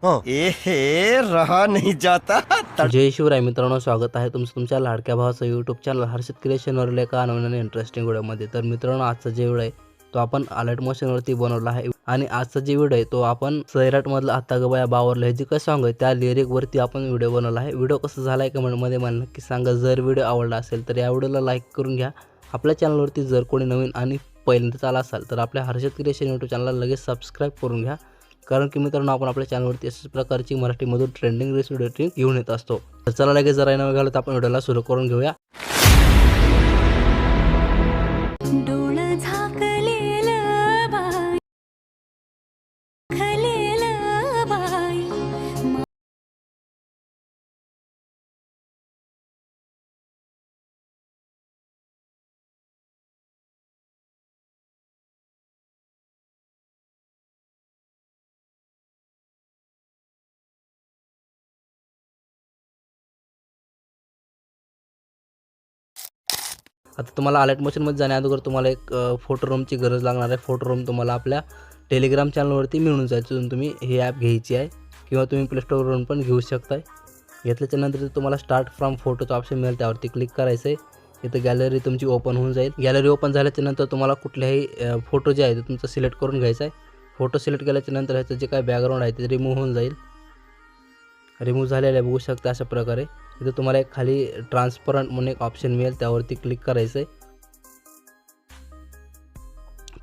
ए हे रहा नहीं जाता जय शिवराय मित्रांनो, स्वागत आहे तुमचं तुमच्या लाडक्या भावाचं यूट्यूब चॅनल हर्षित क्रिएशनवरील एका नवीन आणि इंटरेस्टिंग व्हिडिओमध्ये. तर मित्रांनो, आजचा जे व्हिडिओ आहे तो आपण अलर्ट मोशनवरती बनवला आहे आणि आजचा जे व्हिडिओ आहे तो आपण सैराटमधलं आता गबाया बावरलं हे जे काय सॉन्ग आहे त्या लिरिकवरती आपण व्हिडिओ बनवला आहे. व्हिडिओ कसा झाला आहे कमेंटमध्ये मला नक्की सांगा. जर व्हिडिओ आवडला असेल तर या व्हिडिओला लाईक करून घ्या. आपल्या चॅनलवरती जर कोणी नवीन आणि पहिल्यांदाच आला असाल तर आपल्या हर्षित क्रिएशन यूट्यूब चॅनलला लगेच सबस्क्राईब करून घ्या. कारण की मित्रांनो, आपण आपल्या चॅनलवरती अशाच प्रकारची मराठीमधून ट्रेंडिंग रील्स व्हिडिओ घेऊन येत असतो. तर चला लगेच जरा न घालत आपण व्हिडिओला सुरू करून घेऊया. डोळं झाकलेलं बाई खलेलं बाई आता तुम्हाला अलर्ट मोशनमध्ये जाण्या अगोदर तुम्हाला एक फोटो रूमची गरज लागणार आहे. फोटो रूम तुम्हाला आपल्या टेलिग्राम चॅनलवरती मिळून जाईल. तिथून तुम्ही ही ॲप घ्यायची आहे किंवा तुम्ही प्ले स्टोरवरून पण घेऊ शकताय. घेतल्याच्यानंतर तुम्हाला स्टार्ट फ्रॉम फोटोचं ऑप्शन मिळेल, त्यावरती क्लिक करायचं आहे. इथं गॅलरी तुमची ओपन होऊन जाईल. गॅलरी ओपन झाल्याच्यानंतर तुम्हाला कुठल्याही फोटो जे आहे ते तुमचं सिलेक्ट करून घ्यायचा आहे. फोटो सिलेक्ट केल्याच्यानंतर ह्याचं जे काय बॅकग्राऊंड आहे ते रिमूव्ह होऊन जाईल. रिमूव्ह झालेलं आहे बघू शकता अशा प्रकारे. इथं तुम्हाला एक खाली ट्रान्सपरंट म्हणून एक ऑप्शन मिळेल, त्यावरती क्लिक करायचं आहे.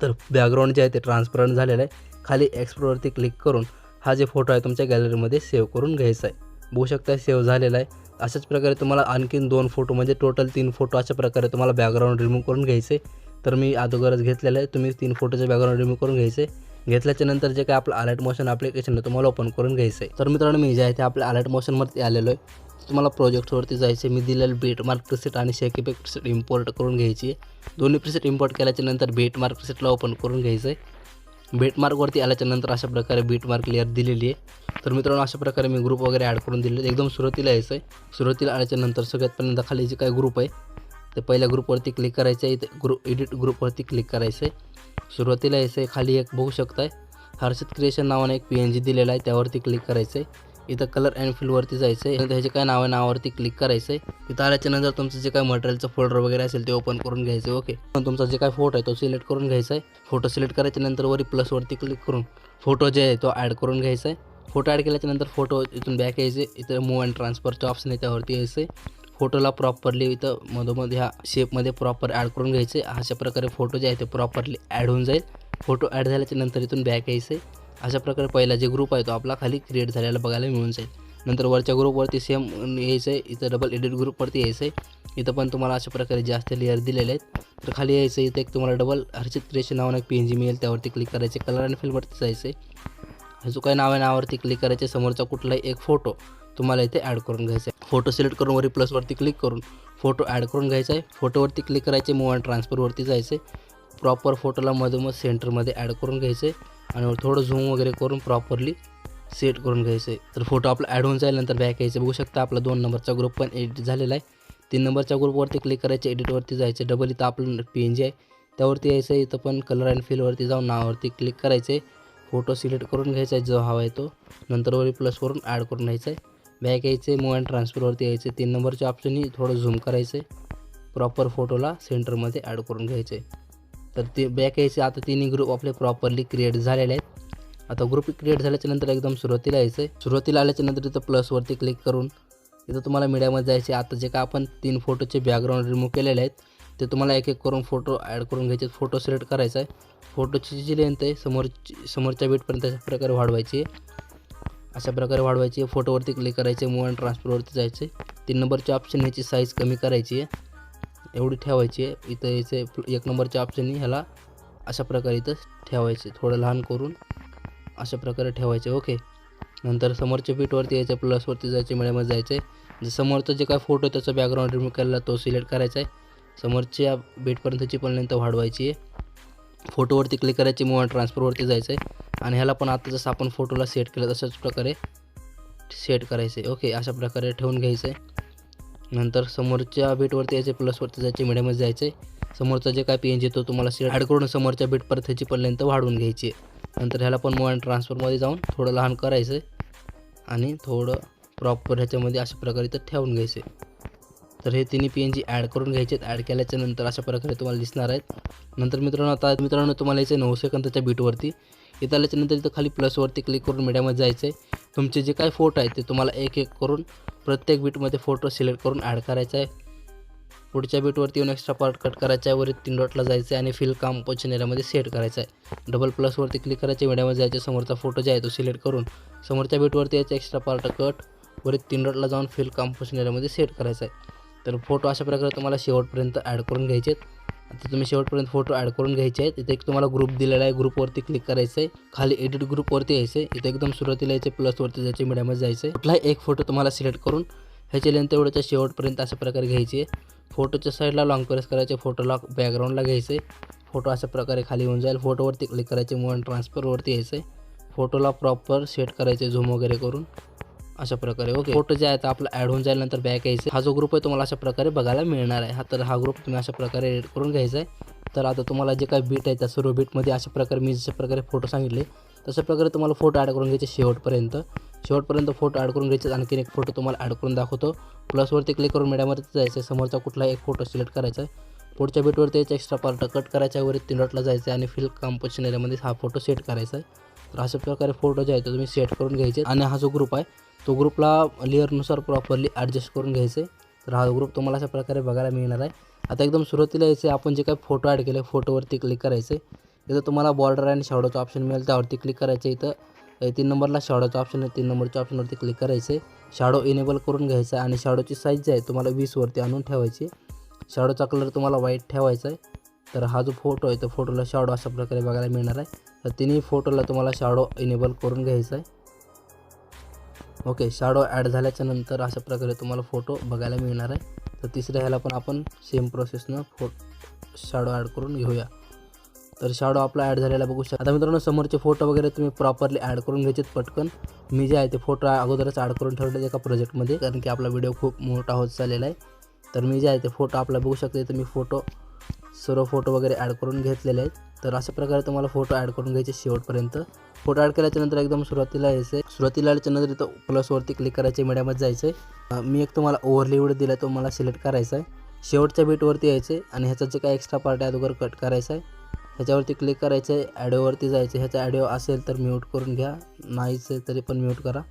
तर बॅकग्राऊंड जे आहे ते ट्रान्सपरंट झालेलं आहे. खाली एक्सप्लोरवरती क्लिक करून हा जे फोटो आहे तुमच्या गॅलरीमध्ये सेव्ह करून घ्यायचा आहे. बघू शकता सेव्ह झालेला आहे. अशाच प्रकारे तुम्हाला आणखीन 2 फोटो म्हणजे टोटल 3 फोटो अशा प्रकारे तुम्हाला बॅकग्राऊंड रिमूव्ह करून घ्यायचे. तर मी अगोदरच घेतलेलं आहे. तुम्ही 3 फोटोचे बॅकग्राऊंड रिमूव्ह करून घ्यायचे. घेतल्याच्यानंतर जे काय आपलं अलर्ट मोशन ॲप्लिकेशन आहे तुम्हाला ओपन करून घ्यायचं आहे. तर मित्रांनो, मी जे आहे ते आपल्या अलर्ट मोशनवरती आलेलो आहे. तुम्हाला प्रोजेक्टवरती जायचं आहे. मी दिलेलं बेटमार्क प्रीसेट आणि शेक इफेक्ट प्रीसेट इम्पोर्ट करून घ्यायची आहे. दोन्ही प्रीसेट इम्पोर्ट केल्याच्यानंतर बेटमार्क प्रीसेटला ओपन करून घ्यायचं आहे. बेटमार्कवरती आल्याच्यानंतर अशा प्रकारे बेटमार्क लेअर दिलेली आहे. तर मित्रांनो, अशा प्रकारे मी ग्रुप वगैरे ॲड करून दिलेले. एकदम सुरुवातीला यायचं आहे. सुरुवातीला आल्याच्यानंतर सगळ्यात पहिल्यांदा खाली जे काय ग्रुप आहे ते पहिल्या ग्रुपवरती क्लिक करायचं आहे. इथे एडिट ग्रुपवरती क्लिक करायचं आहे. सुरुवातीला यायचं आहे. खाली एक बघू शकताय हर्षित क्रिएशन नावाने एक PNG दिलेला आहे, त्यावरती क्लिक करायचं आहे. इथं कलर अँड फिलवरती जायचं आहे. ह्याचे काय नाव आहे नावावरती क्लिक करायचं आहे. इथं आल्याच्यानंतर तुमचं जे काय मटेरियलचं फोल्डर वगैरे असेल ते ओपन करून घ्यायचं आहे. ओके, तुमचा जे काय फोटो आहे तो सिलेक्ट करून घ्यायचा आहे. फोटो सिलेक्ट करायच्यानंतर वरी प्लसवरती क्लिक करून फोटो जे आहे तो ॲड करून घ्यायचा आहे. फोटो ॲड केल्याच्यानंतर फोटो इथून बॅक यायचे. इथं मूव अँड ट्रान्सफरचं ऑप्शन आहे त्यावरती यायचं आहे. फोटोला प्रॉपरली इथं मधोमध ह्या शेपमध्ये प्रॉपर ॲड करून घ्यायचे. अशा प्रकारे फोटो जे आहे ते प्रॉपरली ॲड होऊन जाईल. फोटो ॲड झाल्याच्यानंतर इथून बॅक यायचं आहे. अशा प्रकारे पहिला जे ग्रुप आहे तो आपला खाली क्रिएट झालेला बघायला मिळून जाईल. नंतर वरच्या ग्रुपवरती सेम यायचं आहे. इथं डबल एडिट ग्रुपवरती यायचं आहे. इथं पण तुम्हाला अशा प्रकारे जास्त लेअर दिलेले आहेत. तर खाली यायचं इथं एक तुम्हाला डबल हर्षित क्रिएशन नावानं एक PNG मिळेल, त्यावरती क्लिक करायचे. कलर आणि फिल्मवरती जायचं आहे. जो काही नाव आहे नावावरती क्लिक करायचे. समोरचा कुठलाही एक फोटो तुम्हाला इथे ॲड करून घ्यायचा आहे. फोटो सिलेक्ट करून वरी प्लसवरती क्लिक करून फोटो ॲड करून घ्यायचा आहे. फोटोवरती क्लिक करायचे. मूव अँड ट्रान्सफरवरती जायचे. प्रॉपर फोटोला मधोमध सेंटरमध्ये ॲड करून घ्यायचे आणि थोडं झूम वगैरे करून प्रॉपरली सेट करून घ्यायचं आहे. तर फोटो आपला ॲड होऊन जाईल. नंतर बॅक यायचं. बघू शकता आपला 2 नंबरचा ग्रुप पण एडिट झालेला आहे. 3 नंबरच्या ग्रुपवरती क्लिक करायचे. एडिटवरती जायचं. डबल इथं आपलं PNG आहे त्यावरती यायचं. इथं पण कलर अँड फिलवरती जाऊन नावावरती क्लिक करायचे. फोटो सिलेक्ट करून घ्यायचा आहे जो हवा आहे तो. नंतर वरी प्लसवरून ॲड करून घ्यायचं आहे. बॅक यायचे. मूव अँड ट्रान्सफरवरती यायचे. 3 नंबरच्या ऑप्शननी थोडं झूम करायचं आहे. प्रॉपर फोटोला सेंटरमध्ये ॲड करून घ्यायचे. तर ते बॅक यायचे. आता तिन्ही ग्रुप आपले प्रॉपरली क्रिएट झालेले आहेत. आता ग्रुप क्रिएट झाल्याच्यानंतर एकदम सुरुवातीला यायचं आहे. सुरुवातीला आल्याच्यानंतर इथं प्लसवरती क्लिक करून इथं तुम्हाला मीडियामध्ये जायचे. आता जे काय आपण 3 फोटोचे बॅकग्राऊंड रिमूव्ह केलेले आहेत ते तुम्हाला एक एक करून फोटो ॲड करून घ्यायचे. फोटो सिलेक्ट करायचा आहे. फोटोची जी लेंथ आहे समोरच्या बीटपर्यंत अशा प्रकारे वाढवायची आहे. अशा प्रकारे वाढवायची आहे. फोटोवरती क्लिक करायचे. मूव अँड ट्रान्सफरवरती जायचे. 3 नंबरच्या ऑप्शन ह्याची साईज कमी करायची आहे. एवढी ठेवायची आहे. इथं यायचं 1 नंबरच्या ऑप्शननी ह्याला अशा प्रकारे इथं ठेवायचे. थोडं लहान करून अशा प्रकारे ठेवायचे. ओके, नंतर समोरच्या बीटवरती यायचं. प्लसवरती जायचे. मीडियममध्ये जायचे. जे समोरचा जे काय फोटो त्याचा बॅकग्राऊंड रिमूव्ह केलेला तो सिलेक्ट करायचा आहे. समोरच्या बीटपर्यंतची पण लेंथ वाढवायची आहे. फोटोवरती क्लिक करायची. मूव अँड ट्रान्सफरवरती जायचं आहे आणि ह्याला पण आता जसं आपण फोटोला सेट केलं तशाच प्रकारे सेट करायचं आहे. ओके, अशा प्रकारे ठेवून घ्यायचं आहे. नंतर समोरच्या बीटवरती यायचे. प्लसवरती जायचे. मीडियममध्ये जायचे. समोरचा जे काय PNG तो तुम्हाला सिलेक्ट ॲड करून समोरच्या बीटपर्यंत ह्याची पण लेंथ वाढवून घ्यायची आहे. नंतर ह्याला पण मूव अँड ट्रान्सफरमध्ये जाऊन थोडं लहान करायचं आहे. आणि थोडं प्रॉपर ह्याच्यामध्ये अशा प्रकारे इथं ठेवून घ्यायचे. तर हे तिन्ही PNG ॲड करून घ्यायचे. ॲड केल्याच्या नंतर अशा प्रकारे तुम्हाला दिसणार आहेत. नंतर मित्रांनो तुम्हाला यायचं 9 सेकंदाच्या बीटवरती. इथं आल्याच्यानंतर इथं खाली प्लसवरती क्लिक करून मीडियामध्ये जायचं आहे. तुमचे जे काही फोटो आहेत ते तुम्हाला एक एक करून प्रत्येक बीटमध्ये फोटो सिलेक्ट करून ॲड करायचा आहे. पुढच्या बीटवरती येऊन एक्स्ट्रा पार्ट कट करायचा आहे. वरील 3 डॉटला जायचं आहे आणि फिल कंपोजिशन एरियामध्ये सेट करायचं आहे. डबल प्लसवरती क्लिक करायचे, मीडियामध्ये जायचे, समोरचा फोटो जे आहे तो सिलेक्ट करून समोरच्या बीटवरती यायचं, एक्स्ट्रा पार्ट कट, वरील 3 डॉटला जाऊन फिल कंपोजिशन एरियामध्ये सेट करायचा आहे. तर फोटो अशा प्रकारे तुम्हाला शेवटपर्यंत ॲड करून घ्यायचे आहेत. आता तुम्ही शेवटपर्यंत फोटो ॲड करून घ्यायचे आहेत. इथे एक तुम्हाला ग्रुप दिलेला आहे, ग्रुपवरती क्लिक करायचं आहे. खाली एडिट ग्रुपवरती यायचं आहे. इथे एकदम सुरुवातीला यायचे, प्लसवरती जायचे, मीडियामध्ये जायचं आहे. कुठलाही एक फोटो तुम्हाला सिलेक्ट करून ह्याची लेंथ एवढ्याच्या शेवटपर्यंत अशा प्रकारे घ्यायची आहे. फोटोच्या साईडला लॉंग प्रेस करायचे, फोटोला बॅकग्राऊंडला घ्यायचे. फोटो अशा प्रकारे खाली होऊन जाईल. फोटोवरती क्लिक करायचे, मूव अँड ट्रान्सफरवरती यायचं आहे. फोटोला प्रॉपर सेट करायचे झूम वगैरे करून अशा प्रकारे. ओके, फोटो जे आहे तर आपला ॲड होऊन जाईल. नंतर बॅक यायचं. हा जो ग्रुप आहे तुम्हाला अशा प्रकारे बघायला मिळणार आहे. तर हा ग्रुप तुम्ही अशा प्रकारे एडिट करून घ्यायचा आहे. तर आता तुम्हाला जे काही बीट आहे त्या सर्व बीटमध्ये अशा प्रकारे मी जशा प्रकारे फोटो सांगितले तशा प्रकारे तुम्हाला फोटो ॲड करून घ्यायचे. शेवटपर्यंत फोटो ॲड करून घ्यायचे. आणखीन एक फोटो तुम्हाला ॲड करून दाखवतो. प्लसवरती क्लिक करून मीडियामध्ये जायचं आहे. समोरचा कुठला एक फोटो सिलेक्ट करायचा आहे. पुढच्या बीटवरती यायचं, एक्स्ट्रा पार्ट कट करायचा आहे. वरील 3 डॉटला जायचं आहे आणि फिल कंपोजिशन एरियामध्ये हा फोटो सेट करायचा आहे. तर अशा प्रकारे फोटो जे आहे तो तुम्ही सेट करून घ्यायचे. आणि हा जो ग्रुप आहे तो ग्रुपला लेअरनुसार प्रॉपरली ॲडजस्ट करून घ्यायचे. तर हा ग्रुप तुम्हाला अशा प्रकारे बघायला मिळणार आहे. आता एकदम सुरुवातीला यायचे, आपण जे काही फोटो ॲड केले फोटोवरती क्लिक करायचे. इथं तुम्हाला बॉर्डर आणि शॅडोचं ऑप्शन मिळेल, त्यावरती क्लिक करायचं. इथं 3 नंबरला शॅडोचं ऑप्शन आहे, 3 नंबरच्या ऑप्शनवरती क्लिक करायचे. शॅडो इनेबल करून घ्यायचा आणि शॅडोची साईज जी आहे तुम्हाला 20वरती आणून ठेवायची. शॅडोचा कलर तुम्हाला व्हाईट ठेवायचा आहे. तर हा जो फोटो आहे तो फोटोला शॅडो अशा प्रकारे बघायला मिळणार आहे. तर तिन्ही फोटोला तुम्हाला शॅडो इनेबल करून घ्यायचा आहे. ओके, शॅडो ॲड झाल्याच्या नंतर अशा प्रकारे तुम्हाला फोटो बघायला मिळणार आहे. तर तिसऱ्या ह्याला पण आपण सेम प्रोसेसनं शॅडो ॲड करून घेऊया. तर शॅडो आपला ॲड झालेला बघू शकता. आता मित्रांनो समोरचे फोटो वगैरे तुम्ही प्रॉपरली ॲड करून घ्यायचे पटकन. मी जे आहे ते फोटो अगोदरच ॲड करून ठेवले एका प्रोजेक्टमध्ये, कारण की आपला व्हिडिओ खूप मोठा होत चाललेला आहे. तर मी जे आहे ते फोटो आपला बघू शकते. तर मी सर्व फोटो वगैरे ॲड करून घेतलेले आहेत. तर अशा प्रकारे तुम्हाला फोटो ॲड करून घ्यायचे शेवटपर्यंत. फोटो ॲड केल्याच्यानंतर एकदम सुरुवातीला यायचं. सुरुवातीला आल्याच्यानंतर इथं प्लसवरती क्लिक करायचे, मीडियामध्ये जायचं आहे. मी एक तुम्हाला ओव्हरले व्हिडिओ दिला तो मला सिलेक्ट करायचा आहे. शेवटच्या बीटवरती यायचे आणि ह्याचा जे काही एक्स्ट्रा पार्ट आहे अगोदर कट करायचा आहे. ह्याच्यावरती क्लिक करायचं आहे, ॲडिओवरती जायचं. ह्याचा ॲडिओ असेल तर म्यूट करून घ्या, नाहीच आहे तरी पण म्यूट करा.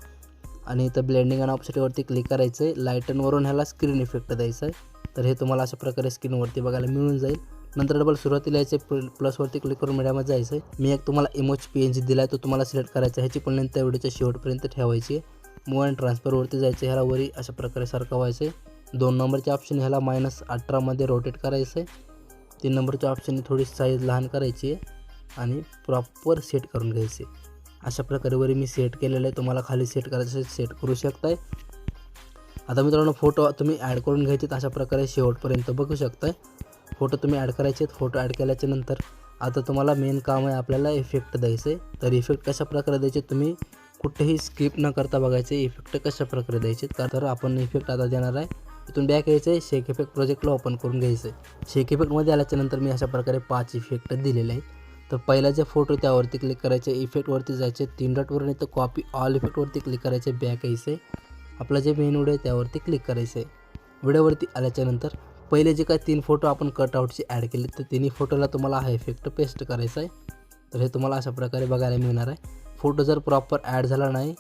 आणि इथं ब्लेंडिंग आणि ऑप्शनवरती क्लिक करायचं आहे. लाईटनवरून ह्याला स्क्रीन इफेक्ट द्यायचा आहे. तर हे तुम्हाला अशा प्रकारे स्क्रीनवरती बघायला मिळून जाईल. नंतर डबल सुरुवातीला यायचे, प्लसवरती क्लिक करून मीडियामध्ये जायचं आहे. मी एक तुम्हाला इमोज PNG दिला आहे तो तुम्हाला सिलेक्ट करायचा आहे. ह्याची पण लेंथ व्हिडिओच्या शेवटपर्यंत ठेवायची आहे. मूव अँड ट्रान्सफरवरती जायचं, ह्याला वरी अशा प्रकारे सरकवायचं आहे. 2 नंबरचे ऑप्शन ह्याला -18मध्ये रोटेट करायचं आहे. 3 नंबरच्या ऑप्शनने थोडी साईज लहान करायची आहे आणि प्रॉपर सेट करून घ्यायचे. अशा प्रकारे वरी मी सेट केलेलं आहे. तुम्हाला खाली सेट करायचं असेल सेट करू शकताय. आता मित्रांनो फोटो तुम्ही ॲड करून घ्यायचे अशा प्रकारे शेवटपर्यंत बघू शकताय. फोटो तुम्ही ॲड करायचे. फोटो ॲड केल्याच्या नंतर आता तुम्हाला मेन काम आहे आपल्याला इफेक्ट द्यायचे. तर इफेक्ट कशा प्रकारे द्यायचे तुम्ही कुठेही स्किप न करता बघायचे. इफेक्ट कशा प्रकारे द्यायचे तर आपण इफेक्ट आता देणार आहे. इथून बॅक यायचं, शेक इफेक्ट प्रोजेक्टला ओपन करून घ्यायचं. शेक इफेक्टमध्ये आल्याच्यानंतर मी अशा प्रकारे 5 इफेक्ट दिलेले आहेत. तर पहिला जे फोटो त्यावरती क्लिक करायचे, इफेक्टवरती जायचे, 3 डॉटवरून इथं कॉपी ऑल इफेक्टवरती क्लिक करायचे, बॅक यायचे. आपला जे मेन व्हिडिओ आहे त्यावरती क्लिक करायचं आहे. व्हिडिओवरती आल्याच्यानंतर पहिले जे काही 3 फोटो आपण कटआउटचे ॲड केले तर तिन्ही फोटोला तुम्हाला हा इफेक्ट पेस्ट करायचा आहे. तर हे तुम्हाला अशा प्रकारे बघायला मिळणार आहे. फोटो जर प्रॉपर ॲड झाला नाही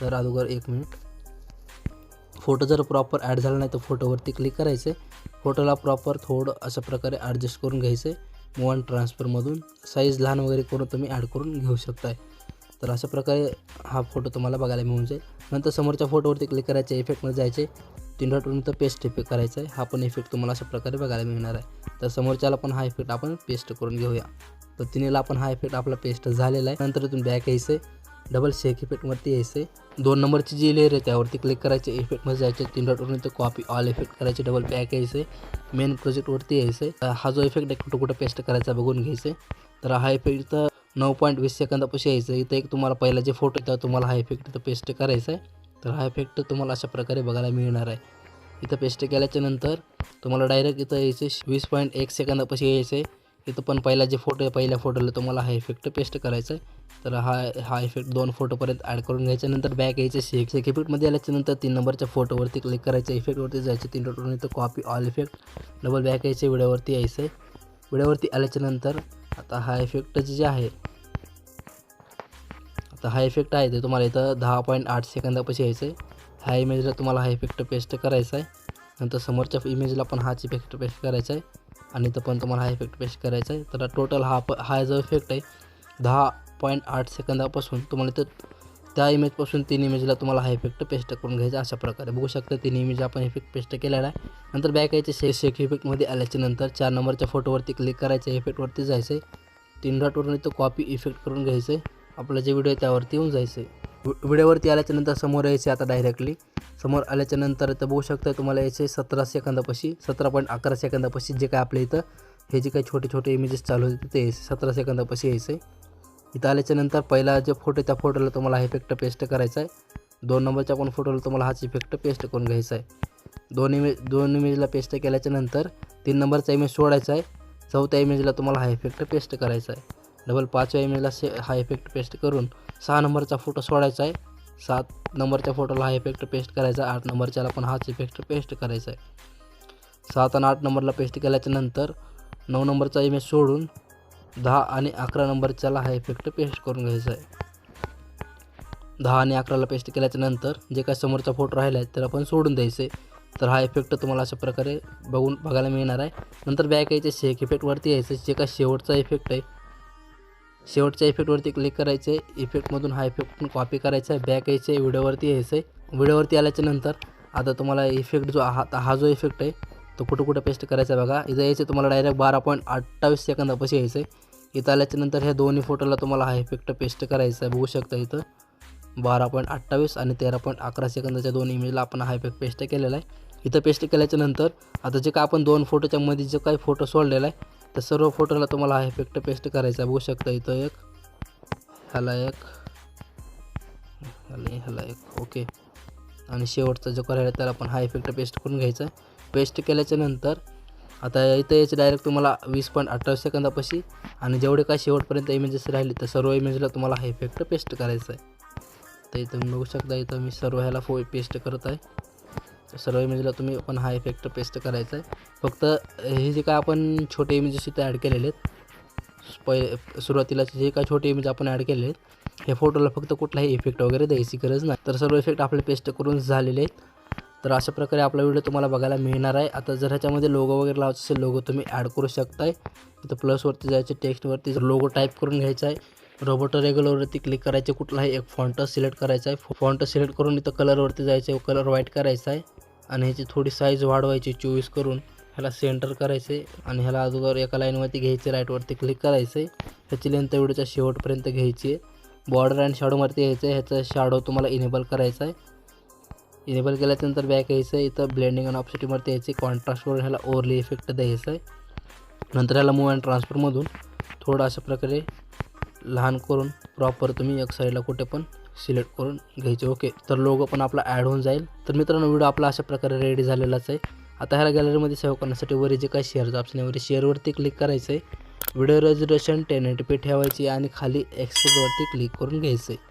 तर अगोदर 1 मिनिट. फोटो जर प्रॉपर ॲड झाला नाही तर फोटोवरती क्लिक करायचे. फोटोला प्रॉपर थोडं अशा प्रकारे ॲडजस्ट करून घ्यायचे. मूव अँड ट्रान्सफरमधून साईज लहान वगैरे करून तुम्ही ॲड करून घेऊ शकताय. तर अशा प्रकारे हा फोटो तुम्हाला बघायला मिळून जाईल. नंतर समोरच्या फोटोवरती क्लिक करायचे, इफेक्टमध्ये जायचे, 3 डॉटवरून तर पेस्ट इफेक्ट करायचा आहे. हा पण इफेक्ट तुम्हाला अशा प्रकारे बघायला मिळणार आहे. तर समोरच्याला पण हा इफेक्ट आपण पेस्ट करून घेऊया. तर तिन्हीला आपण हा इफेक्ट आपला पेस्ट झालेला आहे. नंतर इथून बॅक यायचं, डबल शेक इफेक्टवरती यायचं. 2 नंबरची जी लेअर आहे त्यावरती क्लिक करायचे, इफेक्टमध्ये जायचे, 3 डॉटवरून तर कॉपी ऑल इफेक्ट करायचे, डबल बॅक यायचे, मेन प्रोजेक्टवरती यायचं. हा जो इफेक्ट आहे कुठं पेस्ट करायचा बघून घ्यायचं. तर हा इफेक्ट इथं 9.20 सेकंदापाशी यायचं. इथं एक तुम्हाला पहिला जे फोटो आहे तुम्हाला हा इफेक्ट इथं पेस्ट करायचा आहे. तर हा इफेक्ट तुम्हाला अशा प्रकारे बघायला मिळणार आहे. इथं पेस्ट केल्याच्या नंतर तुम्हाला डायरेक्ट इथं यायचे 20.1 सेकंदापाशी यायचं. इथं पण पहिला जे फोटो आहे पहिल्या फोटोला तुम्हाला हा इफेक्ट पेस्ट करायचा आहे. तर हा इफेक्ट 2 फोटोपर्यंत ॲड करून घ्यायचा. नंतर बॅक यायचं शेक इफेक्टमध्ये आल्याच्यानंतर 3 नंबरच्या फोटोवरती क्लिक करायचं. इफेक्टवरती जायचं 3 डॉटवरून इथं copy all effect double back यायचं. व्हिडिओवरती यायचं आहे. व्हिडिओवरती आल्याच्यानंतर आता हा इफेक्ट जे आहे हा इफेक्ट आहे ते तुम्हाला इथं 10.8 सेकंदापाशी यायचं आहे. ह्या इमेजला तुम्हाला हा इफेक्ट पेस्ट करायचा आहे. नंतर समोरच्या इमेजला पण हाच इफेक्ट पेस्ट करायचा आहे आणि इथं पण तुम्हाला हा इफेक्ट पेस्ट करायचा आहे. तर टोटल हा जो इफेक्ट आहे 10.8 सेकंदापासून तुम्हाला इथं त्या इमेजपासून 3 इमेजला तुम्हाला हा इफेक्ट पेस्ट करून घ्यायचा. अशा प्रकारे बघू शकता 3 इमेज आपण इफेक्ट पेस्ट केलेला आहे. नंतर बॅक यायचे शेक इफेक्टमध्ये आल्याच्यानंतर 4 नंबरच्या फोटोवरती क्लिक करायचं. इफेक्टवरती जायचं आहे. 3 डॉटवरून इथं कॉपी इफेक्ट करून घ्यायचं आहे. आपला जे व्हिडिओ आहे त्यावरती येऊन जायचं आहे. व्हिडिओवरती आल्याच्यानंतर समोर यायचे. आता डायरेक्टली समोर आल्याच्यानंतर इथं बघू शकता तुम्हाला यायचे 17 सेकंदापाशी 17.11 सेकंदापाशी जे काय आपल्या इथं हे जे काही छोटे छोटे इमेजेस चालू होते ते 17 सेकंदापाशी यायचं आहे. इथं आल्याच्यानंतर पहिला जे फोटो त्या फोटोला तुम्हाला हा इफेक्ट पेस्ट करायचा आहे. 2 नंबरच्या पण फोटोला तुम्हाला हाच इफेक्ट पेस्ट करून घ्यायचा आहे. दोन इमेजला पेस्ट केल्याच्यानंतर 3 नंबरचा इमेज सोडायचा आहे. 4थ्या इमेजला तुम्हाला हा इफेक्ट पेस्ट करायचा आहे. डबल 5व्या इमेजला हा इफेक्ट पेस्ट करून 6 नंबरचा फोटो सोडायचा आहे. 7 नंबरच्या फोटोला हा इफेक्ट पेस्ट करायचा आहे. 8 नंबरच्याला पण हाच इफेक्ट पेस्ट करायचा आहे. 7 आणि 8 नंबरला पेस्ट केल्याच्यानंतर 9 नंबरचा इमेज सोडून 10 आणि 11 नंबरच्याला हा इफेक्ट पेस्ट करून घ्यायचा आहे. 10 आणि 11ला पेस्ट केल्याच्यानंतर जे काय समोरचा फोटो राहिला आहे त्याला पण सोडून द्यायचं आहे. तर हा इफेक्ट तुम्हाला अशा प्रकारे बघायला मिळणार आहे. नंतर बॅक यायचे शेक इफेक्टवरती यायचं. जे काय शेवटचा इफेक्ट आहे शेवटच्या इफेक्टवरती क्लिक करायचं आहे. इफेक्टमधून हा इफेक्ट कॉपी करायचा आहे. बॅक यायचं आहे. व्हिडिओवरती यायचं आहे. व्हिडिओवरती आल्याच्यानंतर आता तुम्हाला इफेक्ट जो हा जो इफेक्ट आहे तो कुठं पेस्ट करायचा आहे बघा. इथं यायचं तुम्हाला डायरेक्ट 12.28 सेकंदापाशी यायचं आहे. इथं आल्याच्यानंतर ह्या दोन्ही फोटोला तुम्हाला हा इफेक्ट पेस्ट करायचा आहे. बघू शकता इथं 12.28 आणि 13.11 सेकंदाच्या दोन इमेजला आपण हा इफेक्ट पेस्ट केलेला आहे. इथं पेस्ट केल्याच्यानंतर आता जे काय आपण 2 फोटोच्या मध्ये जे काही फोटो सोडलेला आहे तर सर्व फोटोला तुम्हाला हा इफेक्ट पेस्ट करायचा आहे. बघू शकता इथं ह्याला एक ओके आणि शेवटचा जो करायला त्याला पण हा इफेक्ट पेस्ट करून घ्यायचा आहे. पेस्ट केल्याच्यानंतर आता इथं यायचं डायरेक्ट तुम्हाला 20.28 सेकंदापाशी आणि जेवढे काय शेवटपर्यंत इमेजेस राहिले तर सर्व इमेजला तुम्हाला हा इफेक्ट पेस्ट करायचा आहे. तर इथं तुम्ही बघू शकता इथं मी सर्व ह्याला पेस्ट करत आहे. सर्व इमेजला तुम्ही पण हा इफेक्ट पेस्ट करायचा आहे. फक्त हे जे काय आपण छोटे इमेजेस इथं ॲड केलेले आहेत सुरुवातीला जे काय छोटे इमेज आपण ॲड केलेले आहेत हे फोटोला फक्त कुठलाही इफेक्ट वगैरे द्यायची गरज नाही. तर सर्व इफेक्ट आपले पेस्ट करून झालेले आहेत. तर अशा प्रकारे आपला व्हिडिओ तुम्हाला बघायला मिळणार आहे. आता जर ह्याच्यामध्ये लोगो वगैरे लावायचं असेल लोगो तुम्ही ॲड करू शकताय. इथं प्लसवरती जायचे टेक्स्टवरती लोगो टाईप करून घ्यायचा आहे. रोबोट रेग्युलरवरती क्लिक करायचे. कुठलाही एक फॉन्ट सिलेक्ट करायचा आहे. फॉन्ट सिलेक्ट करून इथं कलरवरती जायचं आहे. कलर व्हाईट करायचा आहे आणि ह्याची थोडी साईज वाढवायची 24 करून ह्याला सेंटर करायचे आणि ह्याला अगोदर एका लाईनवरती घ्यायचे. राईटवरती क्लिक करायचं आहे. ह्याची लेंथ व्हिडिओच्या शेवटपर्यंत घ्यायची आहे. बॉर्डर अँड शॅडोवरती यायचं आहे. ह्याचं शॅडो तुम्हाला इनेबल करायचा आहे. इनेबल केल्यानंतर बॅक यायचं आहे. इथं ब्लेंडिंग आणि ऑप्शनवरती यायचे. कॉन्ट्रास्टवरून ह्याला ओव्हरले इफेक्ट द्यायचं आहे. नंतर ह्याला मूव अँड ट्रान्सफरमधून थोडं अशा प्रकारे लहान करून प्रॉपर तुम्ही एक साईडला कुठे पण सिलेक्ट करून घ्यायचे. ओके तर लोगो पण आपला ॲड होऊन जाईल. तर मित्रांनो व्हिडिओ आपला अशा प्रकारे रेडी झालेलाच आहे. आता ह्याला गॅलरीमध्ये सेव्ह करण्यासाठी वर जे काय शेअरचं ऑप्शन आहे शेअरवरती क्लिक करायचं आहे. व्हिडिओ रेझोल्यूशन 1080p ठेवायची आणि खाली एक्सपोर्टवरती क्लिक करून घ्यायचं आहे.